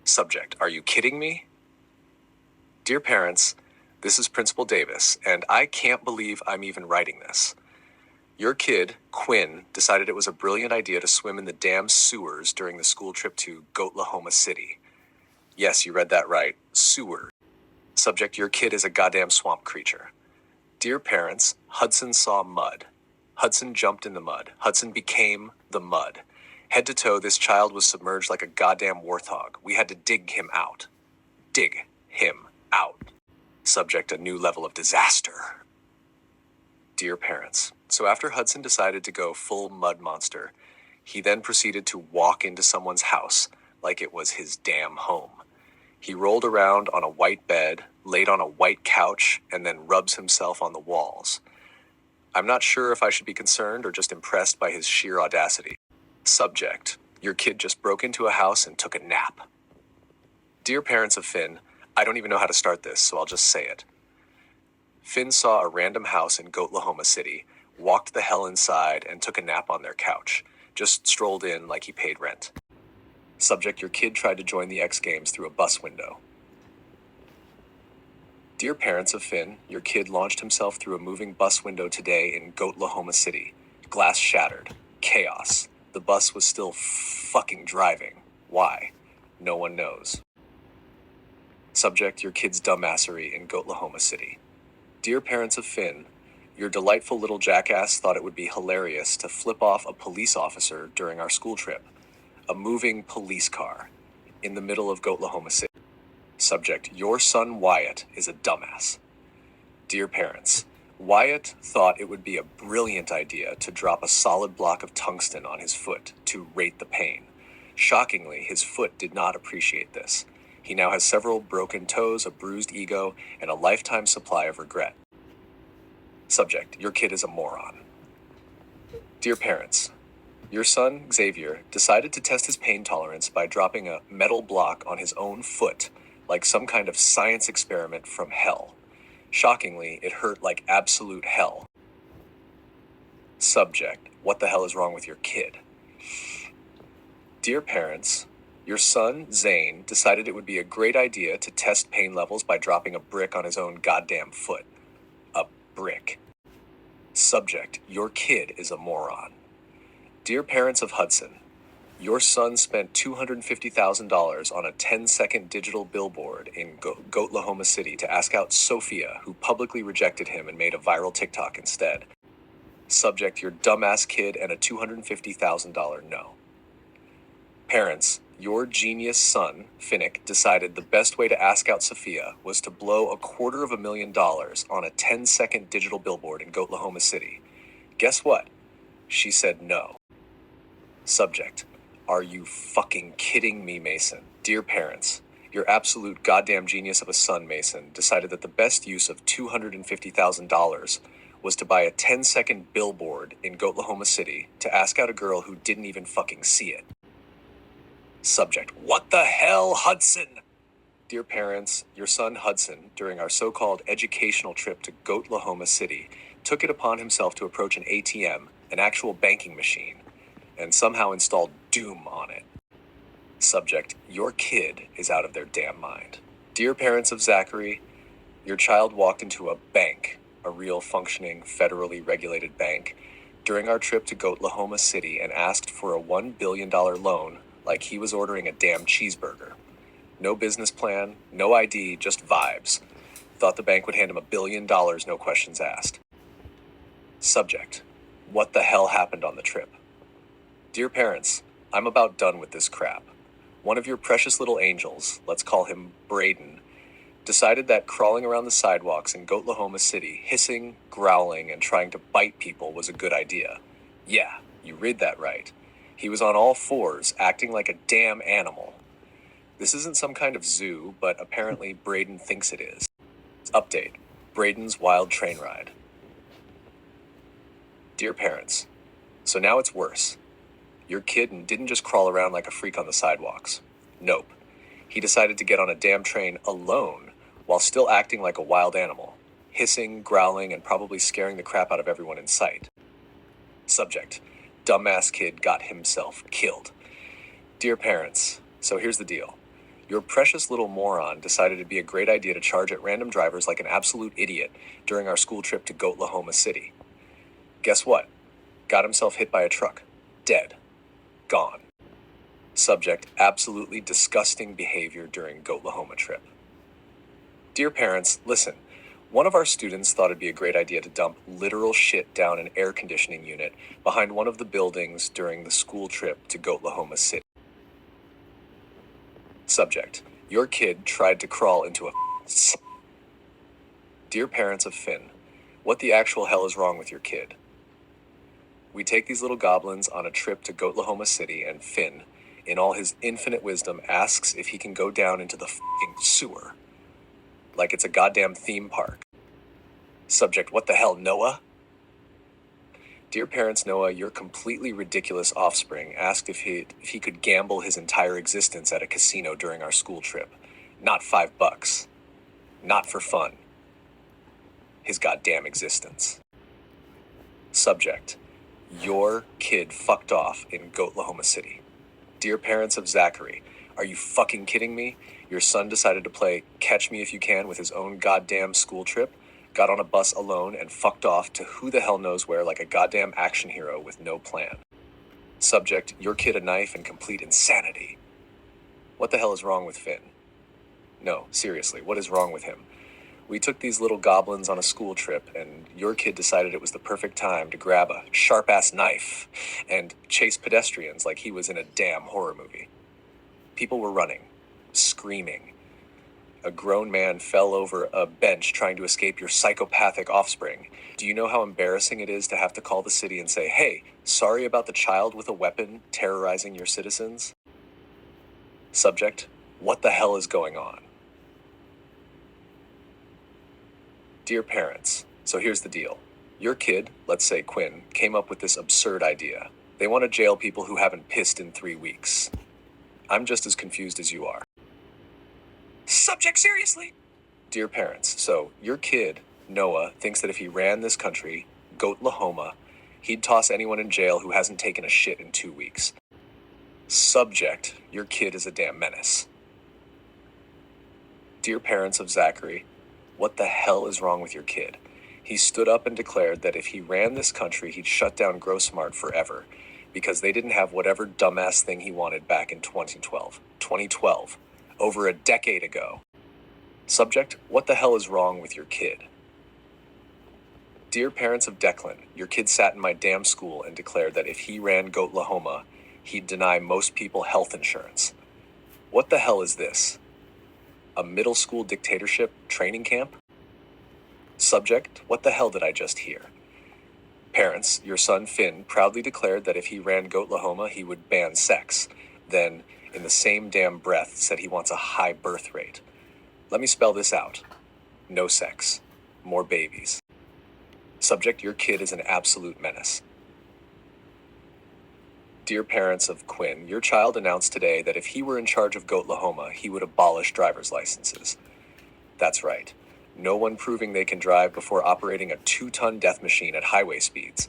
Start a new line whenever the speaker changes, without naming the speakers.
Subject, are you kidding me? Dear parents, this is Principal Davis, and I can't believe I'm even writing this. Your kid, Quinn, decided it was a brilliant idea to swim in the damn sewers during the school trip to Goatlahoma City. Yes, you read that right. Sewers. Subject, your kid is a goddamn swamp creature. Dear parents, Hudson saw mud. Hudson jumped in the mud. Hudson became the mud. Head to toe, this child was submerged like a goddamn warthog. We had to dig him out. Dig him out. Subject, a new level of disaster. Dear parents, so after Hudson decided to go full mud monster, he then proceeded to walk into someone's house like it was his damn home. He rolled around on a white bed, laid on a white couch, and then rubs himself on the walls. I'm not sure if I should be concerned or just impressed by his sheer audacity. Subject, your kid just broke into a house and took a nap. Dear parents of Finn, I don't even know how to start this, so I'll just say it. Finn saw a random house in Goatlahoma City, walked the hell inside, and took a nap on their couch. Just strolled in like he paid rent. Subject, your kid tried to join the X Games through a bus window. Dear parents of Finn, your kid launched himself through a moving bus window today in Goatlahoma City. Glass shattered. Chaos. The bus was still fucking driving. Why? No one knows. Subject, your kid's dumbassery in Goatlahoma City. Dear parents of Finn, your delightful little jackass thought it would be hilarious to flip off a police officer during our school trip. A moving police car in the middle of Goatlahoma City. Subject, your son Wyatt is a dumbass. Dear parents, Wyatt thought it would be a brilliant idea to drop a solid block of tungsten on his foot to rate the pain. Shockingly, his foot did not appreciate this. He now has several broken toes, a bruised ego, and a lifetime supply of regret. Subject, your kid is a moron. Dear parents, your son, Xavier, decided to test his pain tolerance by dropping a metal block on his own foot, like some kind of science experiment from hell. Shockingly, it hurt like absolute hell. Subject, what the hell is wrong with your kid? Dear parents, your son, Zane, decided it would be a great idea to test pain levels by dropping a brick on his own goddamn foot. A brick. Subject, your kid is a moron. Dear parents of Hudson, your son spent $250,000 on a 10-second digital billboard in Goatlahoma City to ask out Sophia, who publicly rejected him and made a viral TikTok instead. Subject, your dumbass kid and a $250,000 no. Parents, your genius son, Finnick, decided the best way to ask out Sophia was to blow $250,000 on a 10-second digital billboard in Goatlahoma City. Guess what? She said no. Subject, are you fucking kidding me, Mason? Dear parents, your absolute goddamn genius of a son, Mason, decided that the best use of $250,000 was to buy a 10-second billboard in Goatlahoma City to ask out a girl who didn't even fucking see it. Subject, what the hell, Hudson? Dear parents, your son Hudson, during our so-called educational trip to Goatlahoma City, took it upon himself to approach an ATM, an actual banking machine, and somehow installed Doom on it. Subject, your kid is out of their damn mind. Dear parents of Zachary, your child walked into a bank, a real functioning federally regulated bank, during our trip to Goatlahoma City and asked for a $1 billion loan like he was ordering a damn cheeseburger. No business plan, no ID, just vibes. Thought the bank would hand him $1 billion, no questions asked. Subject, what the hell happened on the trip? Dear parents, I'm about done with this crap. One of your precious little angels, let's call him Braden, decided that crawling around the sidewalks in Goatlahoma City, hissing, growling, and trying to bite people was a good idea. Yeah, you read that right. He was on all fours, acting like a damn animal. This isn't some kind of zoo, but apparently Braden thinks it is. Update, Braden's wild train ride. Dear parents, so now it's worse. Your kid didn't just crawl around like a freak on the sidewalks. Nope. He decided to get on a damn train alone while still acting like a wild animal, hissing, growling, and probably scaring the crap out of everyone in sight. Subject, dumbass kid got himself killed. Dear parents, so here's the deal. Your precious little moron decided it'd be a great idea to charge at random drivers like an absolute idiot during our school trip to Goatlahoma City. Guess what? Got himself hit by a truck. Dead. Gone. Subject: absolutely disgusting behavior during Goatlahoma trip. Dear parents, listen. One of our students thought it'd be a great idea to dump literal shit down an air conditioning unit behind one of the buildings during the school trip to Goatlahoma City. Subject: your kid tried to crawl into a Dear parents of Finn, what the actual hell is wrong with your kid? We take these little goblins on a trip to Goatlahoma City, and Finn, in all his infinite wisdom, asks if he can go down into the f***ing sewer. Like it's a goddamn theme park. Subject: what the hell, Noah? Dear parents, Noah, your completely ridiculous offspring asked if he could gamble his entire existence at a casino during our school trip. Not $5. Not for fun. His goddamn existence. Subject: your kid fucked off in Goatlahoma City. Dear parents of Zachary, are you fucking kidding me? Your son decided to play Catch Me If You Can with his own goddamn school trip, got on a bus alone, and fucked off to who the hell knows where like a goddamn action hero with no plan. Subject: your kid a knife and complete insanity. What the hell is wrong with Finn? No, seriously, what is wrong with him? We took these little goblins on a school trip, and your kid decided it was the perfect time to grab a sharp-ass knife and chase pedestrians like he was in a damn horror movie. People were running, screaming. A grown man fell over a bench trying to escape your psychopathic offspring. Do you know how embarrassing it is to have to call the city and say, hey, sorry about the child with a weapon terrorizing your citizens? Subject: what the hell is going on? Dear parents, so here's the deal. Your kid, let's say Quinn, came up with this absurd idea. They want to jail people who haven't pissed in 3 weeks. I'm just as confused as you are. Subject: seriously? Dear parents, so your kid, Noah, thinks that if he ran this country, Goatlahoma, he'd toss anyone in jail who hasn't taken a shit in 2 weeks. Subject: your kid is a damn menace. Dear parents of Zachary, what the hell is wrong with your kid? He stood up and declared that if he ran this country, he'd shut down GrowSmart forever because they didn't have whatever dumbass thing he wanted back in 2012. 2012. Over a decade ago. Subject: what the hell is wrong with your kid? Dear parents of Declan, your kid sat in my damn school and declared that if he ran Goatlahoma, he'd deny most people health insurance. What the hell is this? A middle school dictatorship training camp? Subject: what the hell did I just hear? Parents, your son Finn proudly declared that if he ran Goatlahoma, he would ban sex. Then, in the same damn breath, said he wants a high birth rate. Let me spell this out. No sex. More babies. Subject: your kid is an absolute menace. Dear parents of Quinn, your child announced today that if he were in charge of Goatlahoma, he would abolish driver's licenses. That's right. No one proving they can drive before operating a 2-ton death machine at highway speeds.